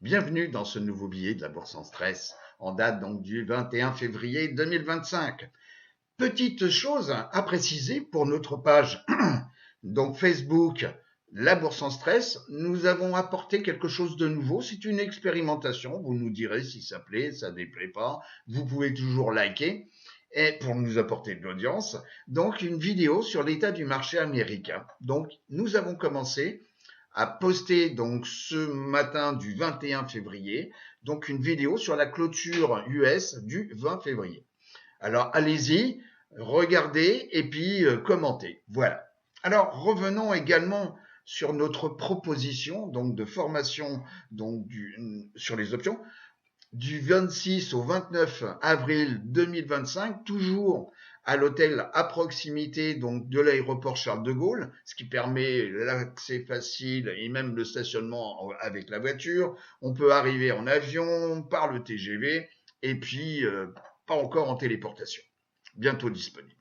Bienvenue dans ce nouveau billet de la Bourse en stress, en date donc du 21 février 2025. Petite chose à préciser pour notre page donc Facebook, la Bourse en stress, nous avons apporté quelque chose de nouveau. C'est une expérimentation. Vous nous direz si ça plaît, ça ne déplaît pas. Vous pouvez toujours liker et pour nous apporter de l'audience. Donc une vidéo sur l'état du marché américain. Donc nous avons commencé a posté donc ce matin du 21 février donc une vidéo sur la clôture US du 20 février. Alors allez-y, regardez et puis commentez. Voilà. Alors revenons également sur notre proposition donc de formation donc sur les options du 26 au 29 avril 2025, toujours à l'hôtel à proximité donc de l'aéroport Charles de Gaulle, ce qui permet l'accès facile et même le stationnement avec la voiture. On peut arriver en avion, par le TGV et puis pas encore en téléportation. Bientôt disponible.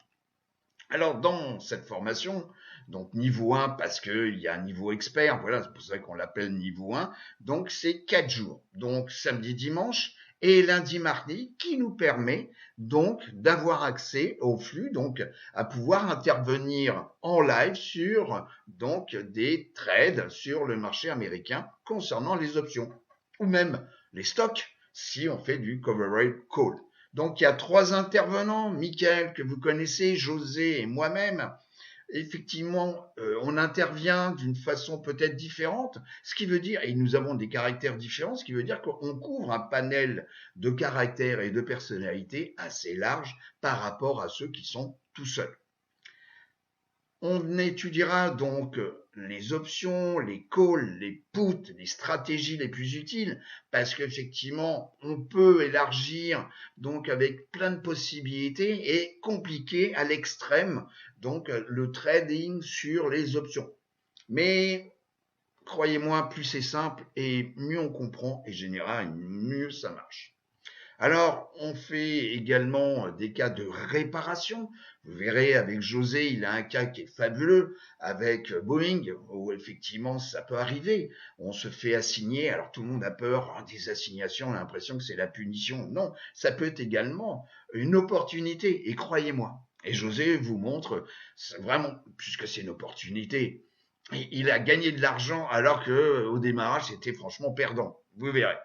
Alors dans cette formation, donc niveau 1 parce qu'il y a un niveau expert, voilà, c'est pour ça qu'on l'appelle niveau 1, donc c'est 4 jours, donc samedi, dimanche et lundi, mardi, qui nous permet donc d'avoir accès au flux, donc à pouvoir intervenir en live sur donc des trades sur le marché américain concernant les options ou même les stocks si on fait du coverage call. Donc il y a 3 intervenants, Michael que vous connaissez, José et moi-même. Effectivement, on intervient d'une façon peut-être différente, ce qui veut dire, et nous avons des caractères différents, ce qui veut dire qu'on couvre un panel de caractères et de personnalités assez large par rapport à ceux qui sont tout seuls. On étudiera donc les options, les calls, les puts, les stratégies les plus utiles, parce qu'effectivement, on peut élargir donc avec plein de possibilités et compliquer à l'extrême donc le trading sur les options. Mais croyez-moi, plus c'est simple et mieux on comprend et généralement mieux ça marche. Alors, on fait également des cas de réparation. Vous verrez avec José, il a un cas qui est fabuleux avec Boeing, où effectivement ça peut arriver. On se fait assigner, alors tout le monde a peur des assignations, on a l'impression que c'est la punition. Non, ça peut être également une opportunité, et croyez-moi. Et José vous montre vraiment, puisque c'est une opportunité, il a gagné de l'argent alors que au démarrage c'était franchement perdant. Vous verrez.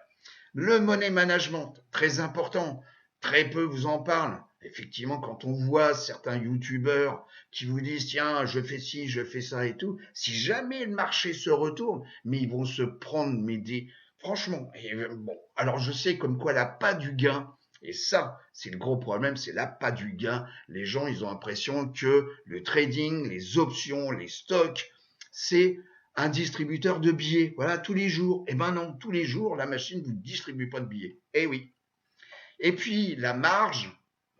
Le money management, très important, très peu vous en parlent. Effectivement, quand on voit certains youtubeurs qui vous disent tiens, je fais ci, je fais ça et tout, si jamais le marché se retourne, mais ils vont se prendre mais des franchement. Et bon, alors je sais comme quoi la pas du gain. Et ça, c'est le gros problème, c'est la pas du gain. Les gens, ils ont l'impression que le trading, les options, les stocks, c'est un distributeur de billets. Voilà, tous les jours. Eh ben non, tous les jours, la machine ne vous distribue pas de billets. Eh oui. Et puis, la marge,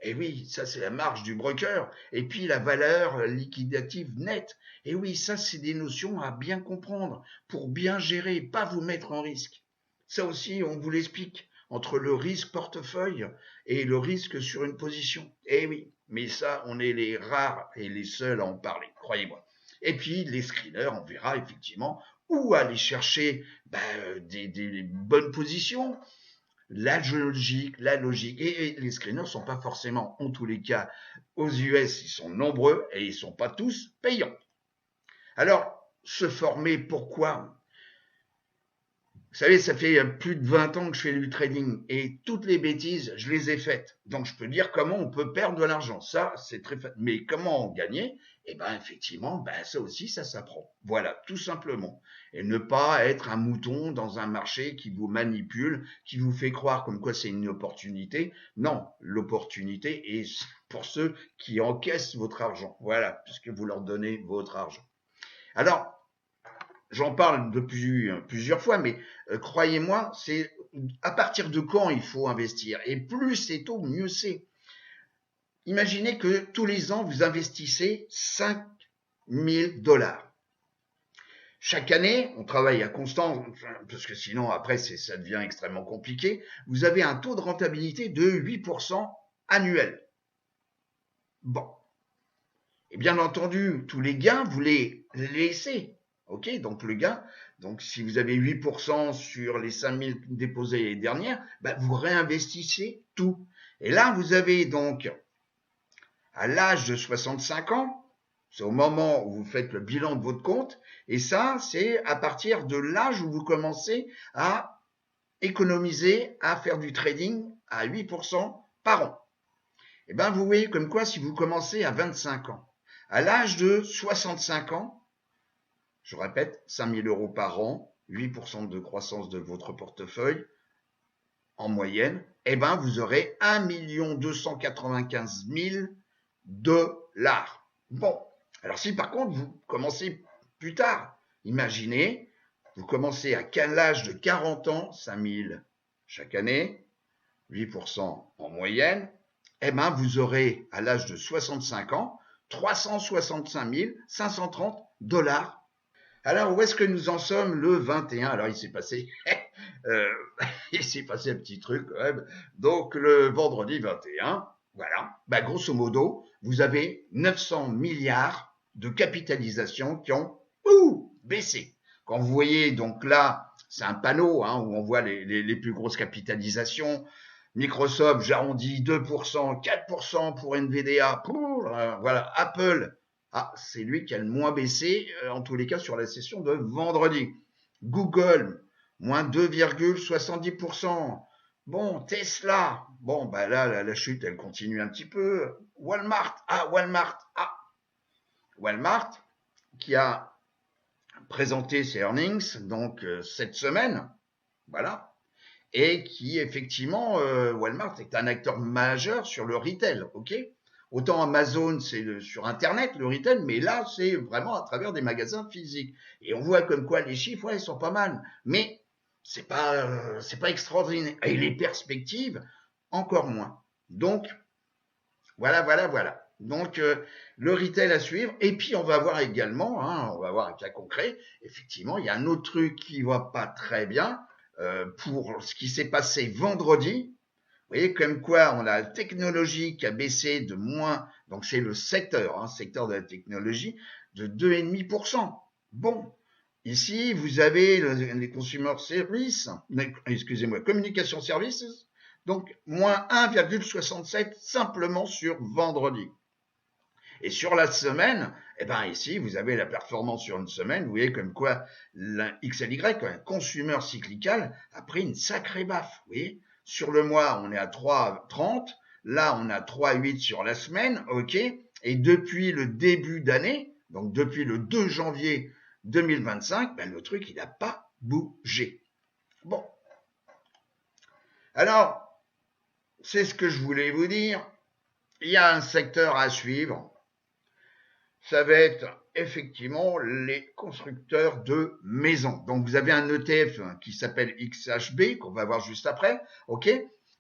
eh oui, ça c'est la marge du broker. Et puis, la valeur liquidative nette. Eh oui, ça c'est des notions à bien comprendre pour bien gérer, pas vous mettre en risque. Ça aussi, on vous l'explique entre le risque portefeuille et le risque sur une position. Eh oui, mais ça, on est les rares et les seuls à en parler, croyez-moi. Et puis, les screeners, on verra effectivement où aller chercher des bonnes positions, la logique. Et les screeners sont pas forcément, en tous les cas, aux US, ils sont nombreux et ils sont pas tous payants. Alors, se former, pourquoi? Vous savez, ça fait plus de 20 ans que je fais du trading et toutes les bêtises, je les ai faites. Donc, je peux dire comment on peut perdre de l'argent. Ça, c'est très facile. Mais comment en gagner? Eh ben, effectivement, ça aussi, ça s'apprend. Voilà, tout simplement. Et ne pas être un mouton dans un marché qui vous manipule, qui vous fait croire comme quoi c'est une opportunité. Non, l'opportunité est pour ceux qui encaissent votre argent. Voilà, puisque vous leur donnez votre argent. Alors, j'en parle depuis plusieurs fois, mais croyez-moi, c'est à partir de quand il faut investir. Et plus c'est tôt, mieux c'est. Imaginez que tous les ans, vous investissez 5 000 dollars. Chaque année, on travaille à constant, parce que sinon, après, ça devient extrêmement compliqué. Vous avez un taux de rentabilité de 8% annuel. Bon. Et bien entendu, tous les gains, vous les laissez. Ok, donc le gain, Donc, si vous avez 8% sur les 5000 déposés l'année dernière, bah, vous réinvestissez tout. Et là, vous avez donc, à l'âge de 65 ans, c'est au moment où vous faites le bilan de votre compte, et ça, c'est à partir de l'âge où vous commencez à économiser, à faire du trading à 8% par an. Et bien, vous voyez comme quoi, si vous commencez à 25 ans, à l'âge de 65 ans, je répète, 5000 euros par an, 8% de croissance de votre portefeuille en moyenne, eh ben vous aurez 1 295 000 dollars. Bon, alors si par contre vous commencez plus tard, imaginez, vous commencez à l'âge de 40 ans, 5000 chaque année, 8% en moyenne, eh ben vous aurez à l'âge de 65 ans 365 530 dollars. Alors, où est-ce que nous en sommes le 21? Alors, il s'est passé, euh, il s'est passé un petit truc quand même. Donc, le vendredi 21, voilà, bah, grosso modo, vous avez 900 milliards de capitalisation qui ont baissé. Quand vous voyez, donc là, c'est un panneau hein, où on voit les plus grosses capitalisations. Microsoft, j'arrondis 2%, 4% pour Nvidia, voilà, Apple, c'est lui qui a le moins baissé, en tous les cas sur la session de vendredi. Google, moins 2,70%. Bon, Tesla, bon, bah là, la chute, elle continue un petit peu. Walmart, Walmart, qui a présenté ses earnings, donc cette semaine, voilà, et qui effectivement, Walmart est un acteur majeur sur le retail, ok. Autant Amazon, c'est sur Internet, le retail, mais là, c'est vraiment à travers des magasins physiques. Et on voit comme quoi les chiffres, ouais, ils sont pas mal, mais c'est pas extraordinaire. Et les perspectives, encore moins. Donc, voilà. Donc, le retail à suivre. Et puis, on va voir également, hein, on va voir un cas concret. Effectivement, il y a un autre truc qui va pas très bien pour ce qui s'est passé vendredi. Vous voyez comme quoi on a la technologie qui a baissé de moins, donc c'est le secteur, hein, secteur de la technologie, de 2,5%. Bon, ici vous avez les consumer services, excusez-moi, communication services, donc moins 1,67 simplement sur vendredi. Et sur la semaine, eh ben ici, vous avez la performance sur une semaine. Vous voyez comme quoi la XLY, un consumer cyclical, a pris une sacrée baffe. Vous voyez, sur le mois, on est à 3,30. Là, on a 3,8 sur la semaine. OK. Et depuis le début d'année, donc depuis le 2 janvier 2025, ben, le truc, il n'a pas bougé. Bon. Alors, c'est ce que je voulais vous dire. Il y a un secteur à suivre. Ça va être effectivement les constructeurs de maisons. Donc vous avez un ETF qui s'appelle XHB qu'on va voir juste après, ok.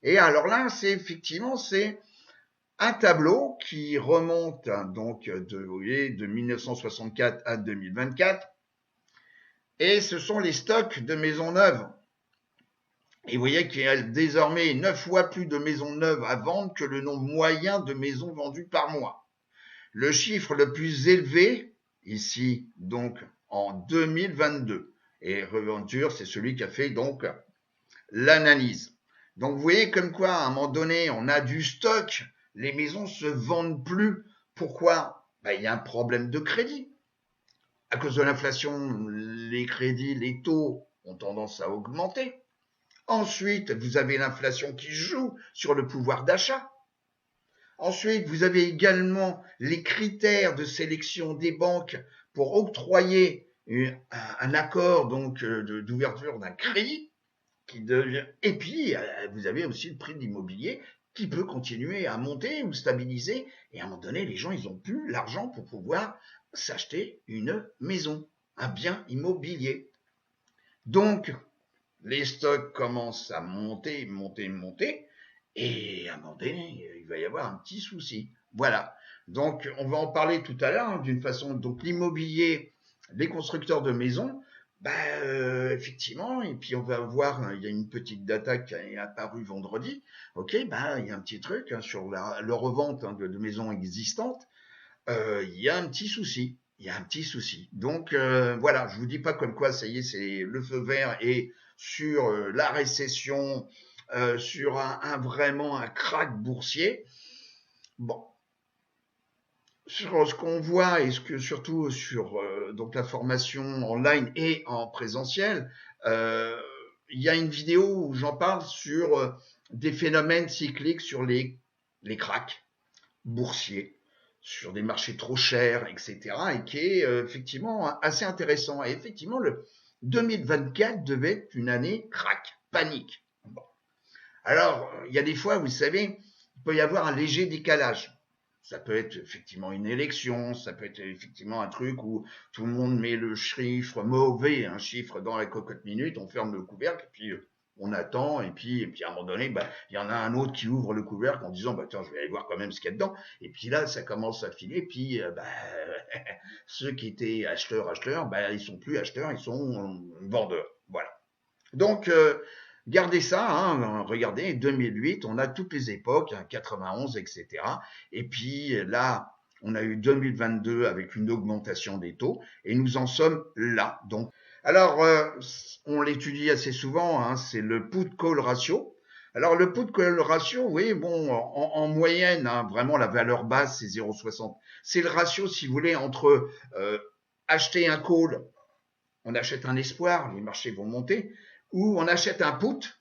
Et alors là, c'est effectivement c'est un tableau qui remonte donc de 1964 à 2024, et ce sont les stocks de maisons neuves. Et vous voyez qu'il y a désormais 9 fois plus de maisons neuves à vendre que le nombre moyen de maisons vendues par mois. Le chiffre le plus élevé, ici, donc, en 2022. Et Reventure, c'est celui qui a fait, donc, l'analyse. Donc, vous voyez comme quoi, à un moment donné, on a du stock. Les maisons se vendent plus. Pourquoi? Il y a un problème de crédit. À cause de l'inflation, les crédits, les taux ont tendance à augmenter. Ensuite, vous avez l'inflation qui joue sur le pouvoir d'achat. Ensuite, vous avez également les critères de sélection des banques pour octroyer un accord donc d'ouverture d'un crédit qui devient. Et puis, vous avez aussi le prix de l'immobilier qui peut continuer à monter ou stabiliser. Et à un moment donné, les gens, ils n'ont plus l'argent pour pouvoir s'acheter une maison, un bien immobilier. Donc, les stocks commencent à monter. Et à un moment donné, il va y avoir un petit souci. Voilà. Donc, on va en parler tout à l'heure d'une façon. Donc, l'immobilier, les constructeurs de maisons, effectivement, et puis on va voir, il y a une petite data qui est apparue vendredi. Ok, il y a un petit truc sur la revente de maisons existantes. Il y a un petit souci. il y a un petit souci. Donc voilà, je vous dis pas comme quoi ça y est, c'est le feu vert et sur la récession, sur vraiment un krach boursier. Bon, sur ce qu'on voit et ce que surtout sur donc la formation online et en présentiel, euh, il y a une vidéo où j'en parle sur des phénomènes cycliques sur les cracks boursiers, sur des marchés trop chers, etc. et qui est effectivement assez intéressant. Et effectivement, le 2024 devait être une année crack, panique. Bon. Alors, il y a des fois, vous savez, il peut y avoir un léger décalage. Ça peut être effectivement une élection, ça peut être effectivement un truc où tout le monde met le chiffre mauvais, un chiffre dans la cocotte minute, on ferme le couvercle, et puis on attend, et puis à un moment donné, bah, il y en a un autre qui ouvre le couvercle en disant, bah, tiens, je vais aller voir quand même ce qu'il y a dedans. Et puis là, ça commence à filer, et puis bah, ceux qui étaient acheteurs, bah, ils sont plus acheteurs, ils sont vendeurs. Voilà. Donc, gardez ça, hein, regardez, 2008, on a toutes les époques, hein, 91, etc. Et puis là, on a eu 2022 avec une augmentation des taux, et nous en sommes là. Donc, alors, on l'étudie assez souvent, hein, c'est le put-call ratio. Alors, le put-call ratio, oui, bon, en moyenne, hein, vraiment, la valeur basse, c'est 0,60. C'est le ratio, si vous voulez, entre acheter un call, on achète un espoir, les marchés vont monter, ou on achète un put.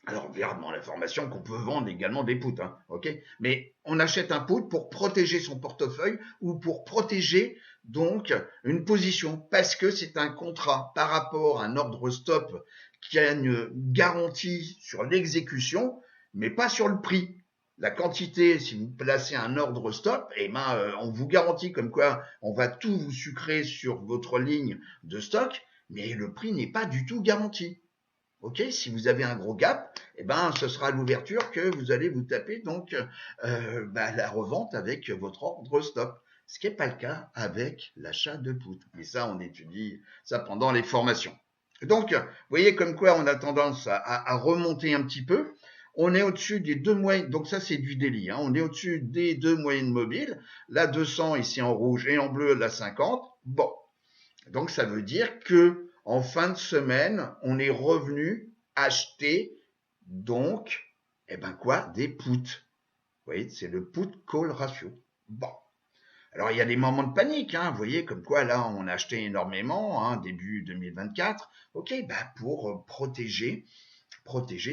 Alors, on verra dans l'information qu'on peut vendre également des puts, hein, ok. Mais on achète un put pour protéger son portefeuille ou pour protéger donc une position parce que c'est un contrat par rapport à un ordre stop qui a une garantie sur l'exécution, mais pas sur le prix. La quantité, si vous placez un ordre stop, eh ben, on vous garantit comme quoi on va tout vous sucrer sur votre ligne de stock, mais le prix n'est pas du tout garanti. Ok, si vous avez un gros gap, eh ben, ce sera à l'ouverture que vous allez vous taper donc la revente avec votre ordre stop. Ce qui n'est pas le cas avec l'achat de put. Mais ça, on étudie ça pendant les formations. Donc, vous voyez comme quoi on a tendance à remonter un petit peu. On est au-dessus des deux moyennes, donc ça c'est du daily, hein. On est au-dessus des deux moyennes mobiles, la 200 ici en rouge et en bleu la 50. Bon, donc ça veut dire que en fin de semaine, on est revenu acheter donc, eh ben quoi, des puts. Vous voyez, c'est le put-call ratio. Bon. Alors il y a des moments de panique, hein, vous voyez, comme quoi là on a acheté énormément, hein, début 2024, ok, bah pour protéger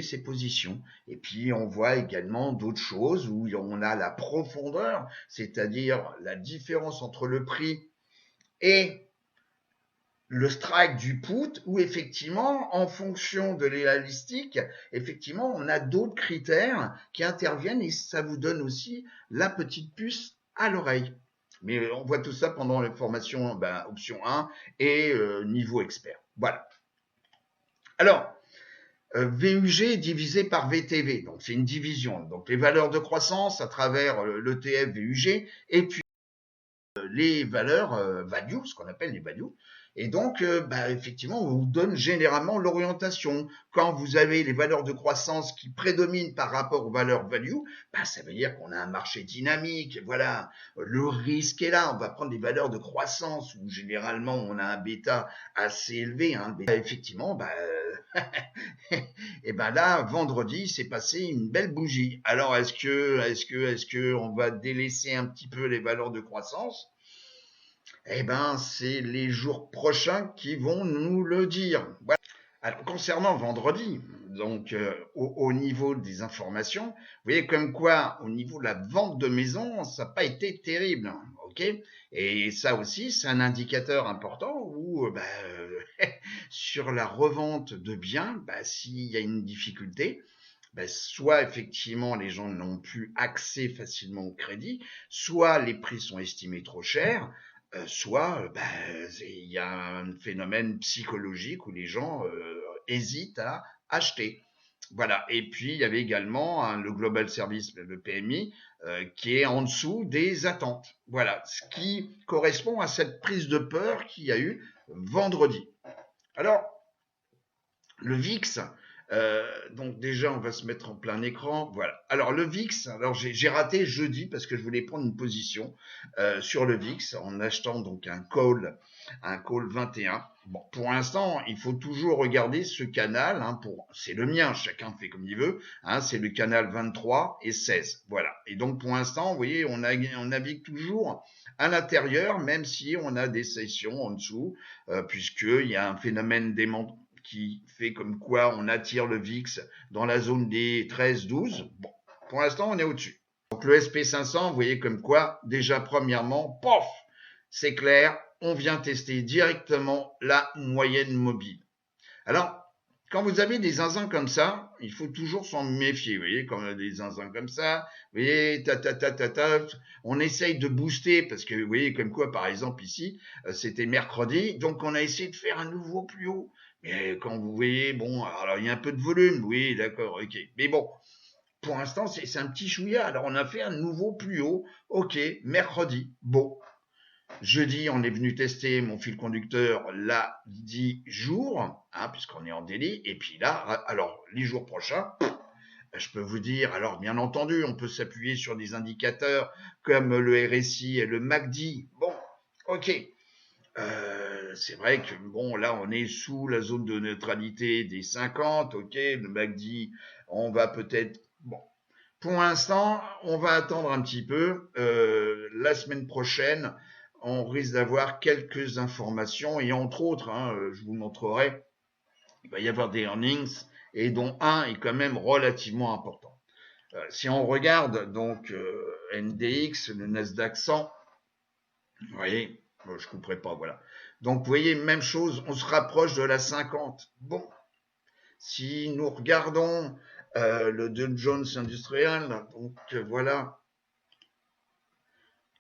ses positions. Et puis on voit également d'autres choses où on a la profondeur, c'est-à-dire la différence entre le prix et le strike du put, où effectivement, en fonction de l'élastique, effectivement, on a d'autres critères qui interviennent et ça vous donne aussi la petite puce à l'oreille. Mais on voit tout ça pendant la formation option 1 et niveau expert. Voilà. Alors, VUG divisé par VTV, donc c'est une division. Donc les valeurs de croissance à travers l'ETF VUG et puis les valeurs value, ce qu'on appelle les values. Et donc, effectivement, on vous donne généralement l'orientation. Quand vous avez les valeurs de croissance qui prédominent par rapport aux valeurs value, ça veut dire qu'on a un marché dynamique. Voilà, le risque est là. On va prendre des valeurs de croissance où généralement on a un bêta assez élevé. Hein. Effectivement, et là, vendredi, c'est passé une belle bougie. Alors, est-ce que on va délaisser un petit peu les valeurs de croissance? Eh ben, c'est les jours prochains qui vont nous le dire. Voilà. Alors, concernant vendredi, donc au niveau des informations, vous voyez comme quoi, au niveau de la vente de maison, ça n'a pas été terrible, ok. Et ça aussi, c'est un indicateur important où, sur la revente de biens, s'il y a une difficulté, soit effectivement les gens n'ont plus accès facilement au crédit, soit les prix sont estimés trop chers, soit il y a un phénomène psychologique où les gens hésitent à acheter. Voilà. Et puis il y avait également le Global Service, le PMI, qui est en dessous des attentes. Voilà, ce qui correspond à cette prise de peur qu'il y a eu vendredi. Alors, le VIX, Donc déjà, on va se mettre en plein écran. Voilà. Alors le VIX, alors j'ai raté jeudi parce que je voulais prendre une position sur le VIX en achetant donc un call 21. Bon, pour l'instant, il faut toujours regarder ce canal. Hein, c'est le mien, chacun fait comme il veut. Hein, c'est le canal 23 et 16. Voilà. Et donc pour l'instant, vous voyez, on navigue toujours à l'intérieur, même si on a des sessions en dessous, puisqu'il y a un phénomène d'aimant qui fait comme quoi on attire le VIX dans la zone des 13-12. Bon, pour l'instant, on est au-dessus. Donc le SP500, vous voyez comme quoi, déjà premièrement, pof, c'est clair, on vient tester directement la moyenne mobile. Alors, quand vous avez des zinzins comme ça, il faut toujours s'en méfier. Vous voyez, quand on a des zinzins comme ça, vous voyez, on essaye de booster parce que vous voyez, comme quoi, par exemple, ici, c'était mercredi, donc on a essayé de faire un nouveau plus haut. Mais quand vous voyez, bon, alors il y a un peu de volume, oui, d'accord, ok. Mais bon, pour l'instant, c'est un petit chouïa. Alors on a fait un nouveau plus haut, ok, mercredi. Bon, jeudi, on est venu tester mon fil conducteur là 10 jours, hein, puisqu'on est en délit. Et puis là, alors les jours prochains, je peux vous dire, alors bien entendu, on peut s'appuyer sur des indicateurs comme le RSI et le MACD. Bon, ok. C'est vrai que bon, là, on est sous la zone de neutralité des 50. Ok, le MACD, on va peut-être. Bon, pour l'instant, on va attendre un petit peu. La semaine prochaine, on risque d'avoir quelques informations et entre autres, hein, je vous montrerai, il va y avoir des earnings et dont un est quand même relativement important. Si on regarde donc NDX, le Nasdaq 100, vous voyez, bon, je ne couperai pas, voilà. Donc vous voyez, même chose, on se rapproche de la 50. Bon, si nous regardons le Dow Jones Industrial, donc voilà,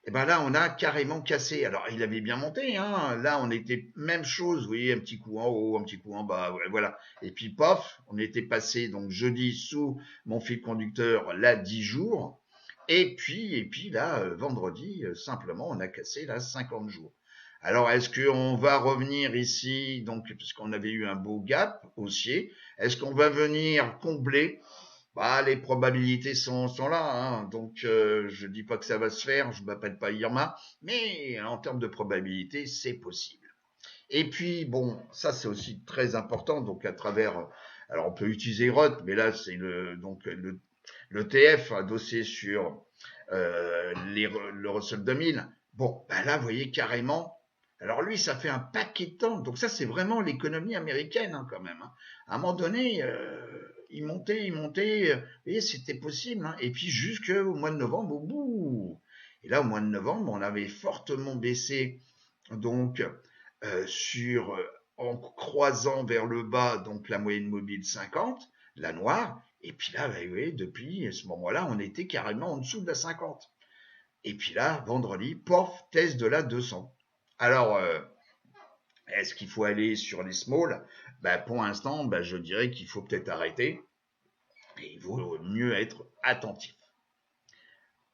et ben là, on a carrément cassé. Alors, il avait bien monté, hein. Là, on était même chose, vous voyez, un petit coup en haut, un petit coup en bas, voilà. Et puis, pof, on était passé donc jeudi sous mon fil conducteur là 10 jours. Et puis là, vendredi, simplement, on a cassé là 50 jours. Alors, est-ce qu'on va revenir ici, donc, puisqu'on avait eu un beau gap haussier, est-ce qu'on va venir combler bah, les probabilités sont là, hein. Donc je dis pas que ça va se faire, je m'appelle pas Irma, mais en termes de probabilité, c'est possible. Et puis bon, ça c'est aussi très important, donc à travers, alors on peut utiliser ROT, mais là c'est le TF adossé sur le Russell 2000. Bon, bah là vous voyez carrément. Alors lui, ça fait un paquet de temps. Donc ça, c'est vraiment l'économie américaine hein, quand même. Hein. À un moment donné, il montait. Vous voyez, c'était possible. Hein. Et puis jusqu'au mois de novembre, au bout. Et là, au mois de novembre, on avait fortement baissé donc sur en croisant vers le bas donc la moyenne mobile 50, la noire. Et puis là, bah, vous voyez, depuis ce moment-là, on était carrément en dessous de la 50. Et puis là, vendredi, pof, test de la 200. Alors, est-ce qu'il faut aller sur les small bah, pour l'instant, bah, je dirais qu'il faut peut-être arrêter et il vaut mieux être attentif.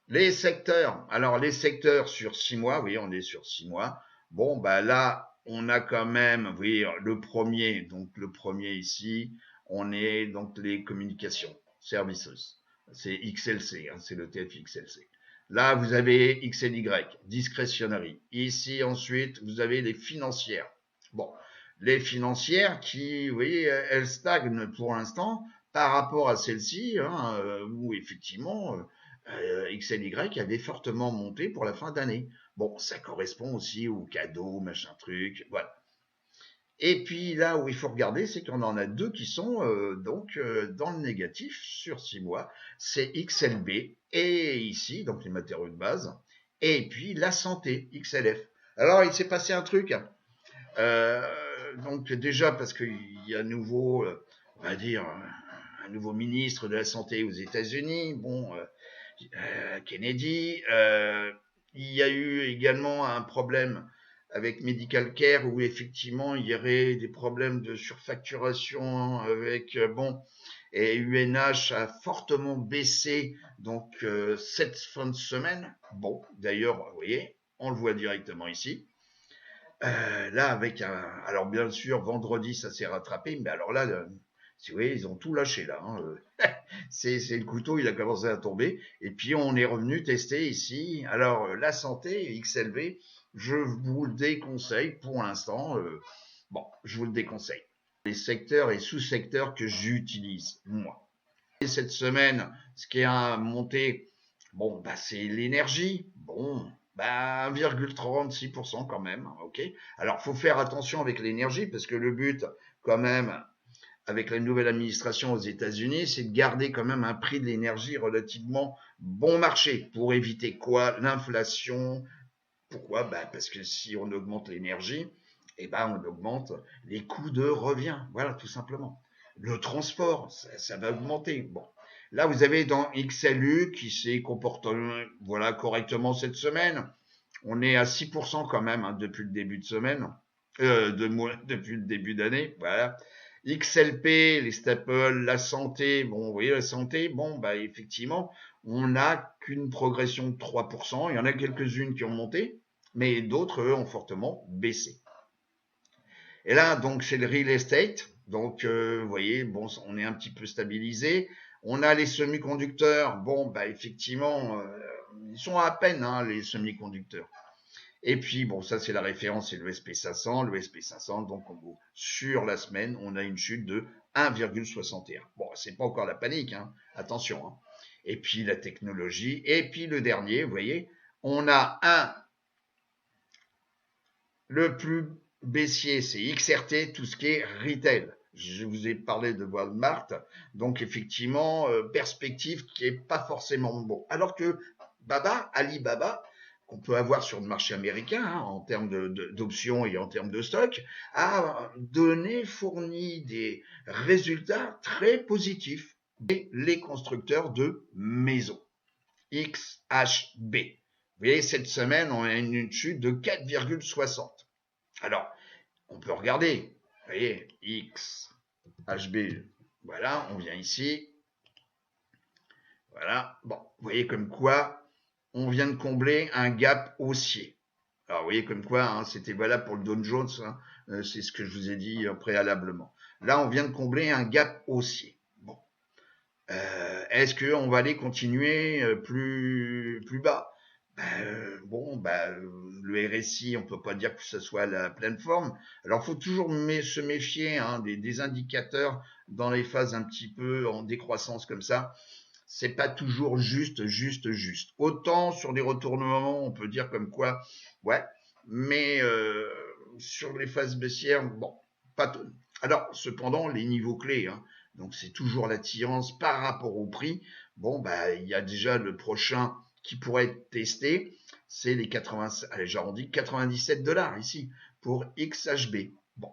Les secteurs, alors les secteurs sur 6 mois, oui, on est sur 6 mois. Bon, bah là, on a quand même, vous voyez, donc le premier ici, on est donc les communications, services. C'est XLC, hein, c'est le TF XLC. Là, vous avez XLY, discretionary. Ici, ensuite, vous avez les financières. Bon, les financières qui, vous voyez, elles stagnent pour l'instant par rapport à celles-ci, hein, où effectivement, XLY avait fortement monté pour la fin d'année. Bon, ça correspond aussi aux cadeaux, machin truc, voilà. Et puis là où il faut regarder, c'est qu'on en a deux qui sont donc dans le négatif sur 6 mois. C'est XLB et ici, donc les matériaux de base, et puis la santé, XLF. Alors il s'est passé un truc. Donc déjà parce qu'il y a un nouveau, on va dire, un nouveau ministre de la santé aux États-Unis. Bon, Kennedy. Il y a eu également un problème avec Medical Care où effectivement il y aurait des problèmes de surfacturation avec bon et UNH a fortement baissé donc cette fin de semaine. Bon, d'ailleurs, vous voyez, on le voit directement ici. Là avec un alors bien sûr vendredi ça s'est rattrapé mais alors là Si vous voyez, ils ont tout lâché là. Hein. C'est le couteau, il a commencé à tomber. Et puis on est revenu tester ici. Alors la santé XLV, je vous le déconseille pour l'instant. Bon, je vous le déconseille. Les secteurs et sous-secteurs que j'utilise moi. Et cette semaine, ce qui a monté, bon, bah c'est l'énergie. Bon, bah 1,36% quand même. Ok. Alors faut faire attention avec l'énergie parce que le but, quand même, avec la nouvelle administration aux États-Unis, c'est de garder quand même un prix de l'énergie relativement bon marché pour éviter quoi? L'inflation. Pourquoi? Bah parce que si on augmente l'énergie, eh ben on augmente les coûts de revient. Voilà, tout simplement. Le transport, ça va augmenter. Bon. Là, vous avez dans XLU qui s'est comporté voilà, correctement cette semaine. On est à 6% quand même hein, depuis le début de semaine, depuis le début d'année. Voilà. XLP, les staples, la santé, bon, vous voyez, la santé, bon, bah, effectivement, on n'a qu'une progression de 3%. Il y en a quelques-unes qui ont monté, mais d'autres, eux, ont fortement baissé. Et là, donc, c'est le real estate. Donc, vous voyez, bon, on est un petit peu stabilisé. On a les semi-conducteurs. Bon, bah, effectivement, ils sont à peine, hein, les semi-conducteurs. Et puis, bon, ça, c'est la référence, c'est le SP500. Le SP500, donc, en gros, sur la semaine, on a une chute de 1,61. Bon, c'est pas encore la panique, hein. Attention, hein. Et puis, la technologie. Et puis, le dernier, vous voyez, on a le plus baissier, c'est XRT, tout ce qui est retail. Je vous ai parlé de Walmart, donc effectivement, perspective qui est pas forcément bon. Alors que Alibaba, qu'on peut avoir sur le marché américain hein, en termes d'options et en termes de stock, a fourni des résultats très positifs. Et les constructeurs de maisons, XHB. Vous voyez, cette semaine, on a une chute de 4,60. Alors, on peut regarder. Vous voyez, XHB. Voilà, on vient ici. Voilà. Bon, vous voyez comme quoi on vient de combler un gap haussier. Alors, vous voyez comme quoi hein, c'était valable pour le Dow Jones. Hein, c'est ce que je vous ai dit préalablement. Là, on vient de combler un gap haussier. Bon. Est-ce qu'on va aller continuer plus bas? Bon, le RSI, on peut pas dire que ce soit à la pleine forme. Alors, faut toujours se méfier hein, des indicateurs dans les phases un petit peu en décroissance comme ça. C'est pas toujours juste. Autant sur des retournements, on peut dire comme quoi, ouais, mais sur les phases baissières, bon, pas tout. Alors, cependant, les niveaux clés, hein, donc c'est toujours l'attirance par rapport au prix. Bon, bah, il y a déjà le prochain qui pourrait être testé, c'est les 80, allez, j'arrondis 97 $ ici pour XHB. Bon,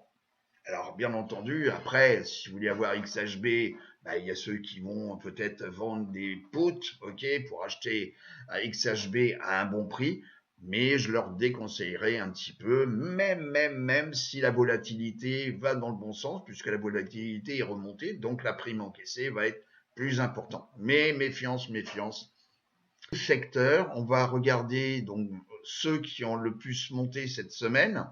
alors bien entendu, après, si vous voulez avoir XHB, bah, il y a ceux qui vont peut-être vendre des puts, ok, pour acheter à XHB à un bon prix, mais je leur déconseillerais un petit peu, même si la volatilité va dans le bon sens, puisque la volatilité est remontée, donc la prime encaissée va être plus importante. Mais méfiance. Secteur, on va regarder donc ceux qui ont le plus monté cette semaine.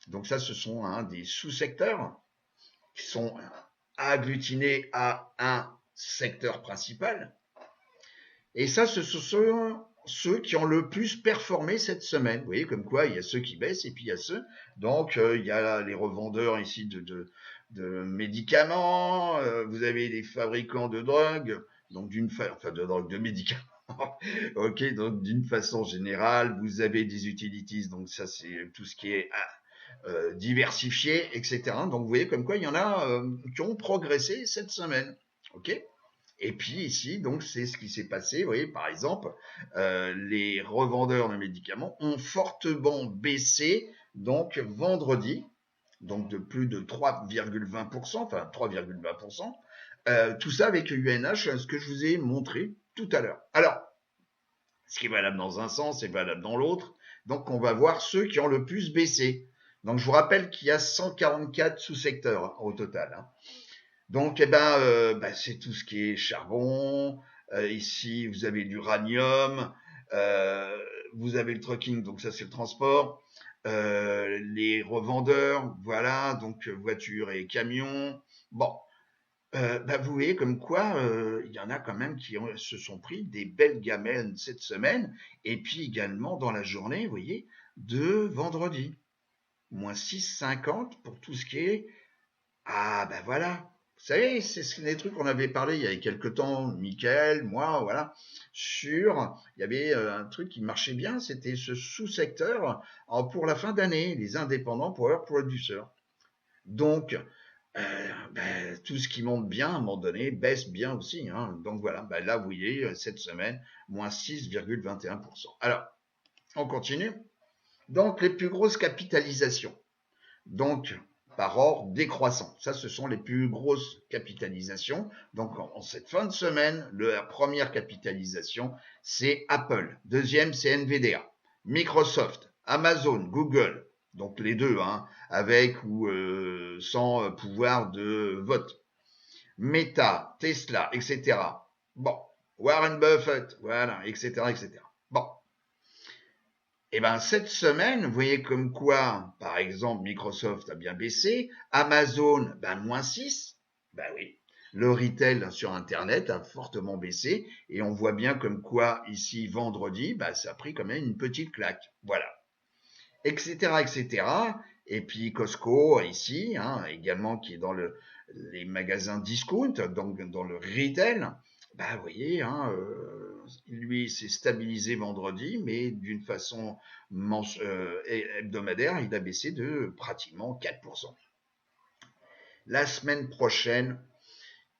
Donc ça, ce sont hein, des sous-secteurs qui sont agglutinés à un secteur principal. Et ça, ce sont ceux qui ont le plus performé cette semaine. Vous voyez, comme quoi, il y a ceux qui baissent et puis il y a ceux. Donc, il y a les revendeurs ici de médicaments. Vous avez les fabricants de drogues, donc de drogue, de médicaments. Ok, donc d'une façon générale, vous avez des utilities, donc ça c'est tout ce qui est diversifié, etc. Donc vous voyez comme quoi il y en a qui ont progressé cette semaine. Ok. Et puis ici, donc c'est ce qui s'est passé. Vous voyez, par exemple, les revendeurs de médicaments ont fortement baissé donc vendredi, donc de plus de 3,20%, enfin 3,20%. Tout ça avec UNH, ce que je vous ai montré tout à l'heure. Alors, ce qui est valable dans un sens est valable dans l'autre. Donc, on va voir ceux qui ont le plus baissé. Donc, je vous rappelle qu'il y a 144 sous-secteurs hein, au total. Hein. Donc, c'est tout ce qui est charbon. Ici, vous avez l'uranium. Vous avez le trucking, donc ça, c'est le transport. Les revendeurs, voilà, donc voitures et camions. Bon, Vous voyez comme quoi il y en a quand même qui se sont pris des belles gamelles cette semaine, et puis également dans la journée, vous voyez, de vendredi. Moins 6,50 pour tout ce qui est... Ah voilà, vous savez, c'est des trucs qu'on avait parlé il y a quelques temps, Michael, moi, voilà, il y avait un truc qui marchait bien, c'était ce sous-secteur pour la fin d'année, les indépendants power producers. Donc, tout ce qui monte bien, à un moment donné, baisse bien aussi, hein. Donc voilà, là, vous voyez, cette semaine, moins 6,21%. Alors, on continue. Donc, les plus grosses capitalisations. Donc, par ordre décroissant. Ça, ce sont les plus grosses capitalisations. Donc, en cette fin de semaine, la première capitalisation, c'est Apple. Deuxième, c'est Nvidia. Microsoft, Amazon, Google. Donc, les deux, hein, avec ou sans pouvoir de vote. Meta, Tesla, etc. Bon, Warren Buffett, voilà, etc., etc. Bon, et bien cette semaine, vous voyez comme quoi, par exemple, Microsoft a bien baissé, Amazon, moins 6, oui. Le retail sur Internet a fortement baissé et on voit bien comme quoi ici vendredi, ça a pris quand même une petite claque, voilà, etc., etc. Et puis Costco ici, hein, également qui est dans les magasins discount, donc dans le retail, vous voyez, hein, lui s'est stabilisé vendredi, mais d'une façon hebdomadaire, il a baissé de pratiquement 4%. La semaine prochaine,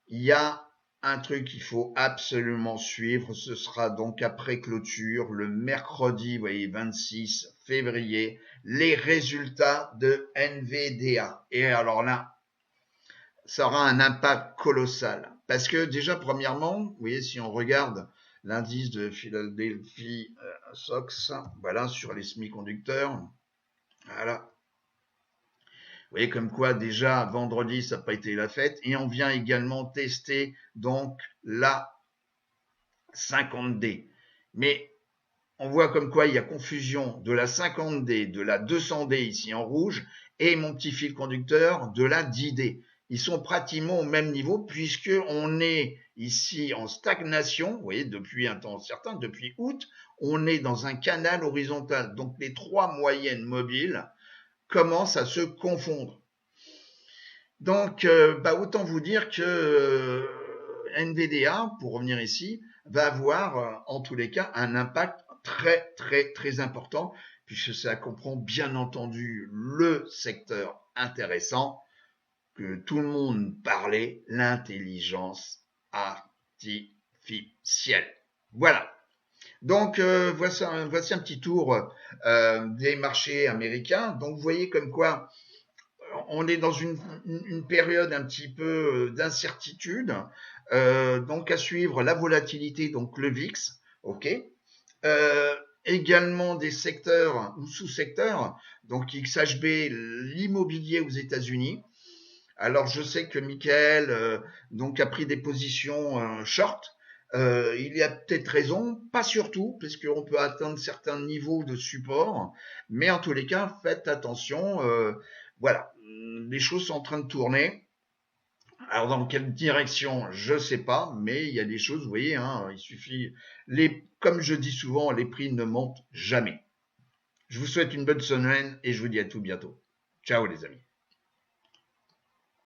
il y a un truc qu'il faut absolument suivre, ce sera donc après clôture, le mercredi, vous voyez, 26 février, les résultats de NVDA. Et alors là, ça aura un impact colossal. Parce que déjà, premièrement, vous voyez, si on regarde l'indice de Philadelphie SOX, voilà, sur les semi-conducteurs, voilà. Vous voyez comme quoi déjà vendredi ça n'a pas été la fête et on vient également tester donc la 50D. Mais on voit comme quoi il y a confusion de la 50D, de la 200D ici en rouge et mon petit fil conducteur de la 10D. Ils sont pratiquement au même niveau puisque on est ici en stagnation, vous voyez, depuis un temps certain, depuis août, on est dans un canal horizontal. Donc les trois moyennes mobiles commencent à se confondre. Donc, autant vous dire que NVDA, pour revenir ici, va avoir en tous les cas un impact très très très important puisque ça comprend bien entendu le secteur intéressant que tout le monde parlait, l'intelligence artificielle. Voilà. Donc voici un petit tour des marchés américains. Donc vous voyez comme quoi on est dans une période un petit peu d'incertitude. Donc à suivre la volatilité, donc le VIX, ok. Également des secteurs ou sous-secteurs, donc XHB, l'immobilier aux États-Unis. Alors je sais que Michael donc a pris des positions short. Il y a peut-être raison, pas surtout, parce qu'on peut atteindre certains niveaux de support, mais en tous les cas, faites attention. Voilà, les choses sont en train de tourner. Alors dans quelle direction, je sais pas, mais il y a des choses, vous voyez, hein, il suffit. Comme je dis souvent, les prix ne montent jamais. Je vous souhaite une bonne semaine et je vous dis à tout bientôt. Ciao les amis.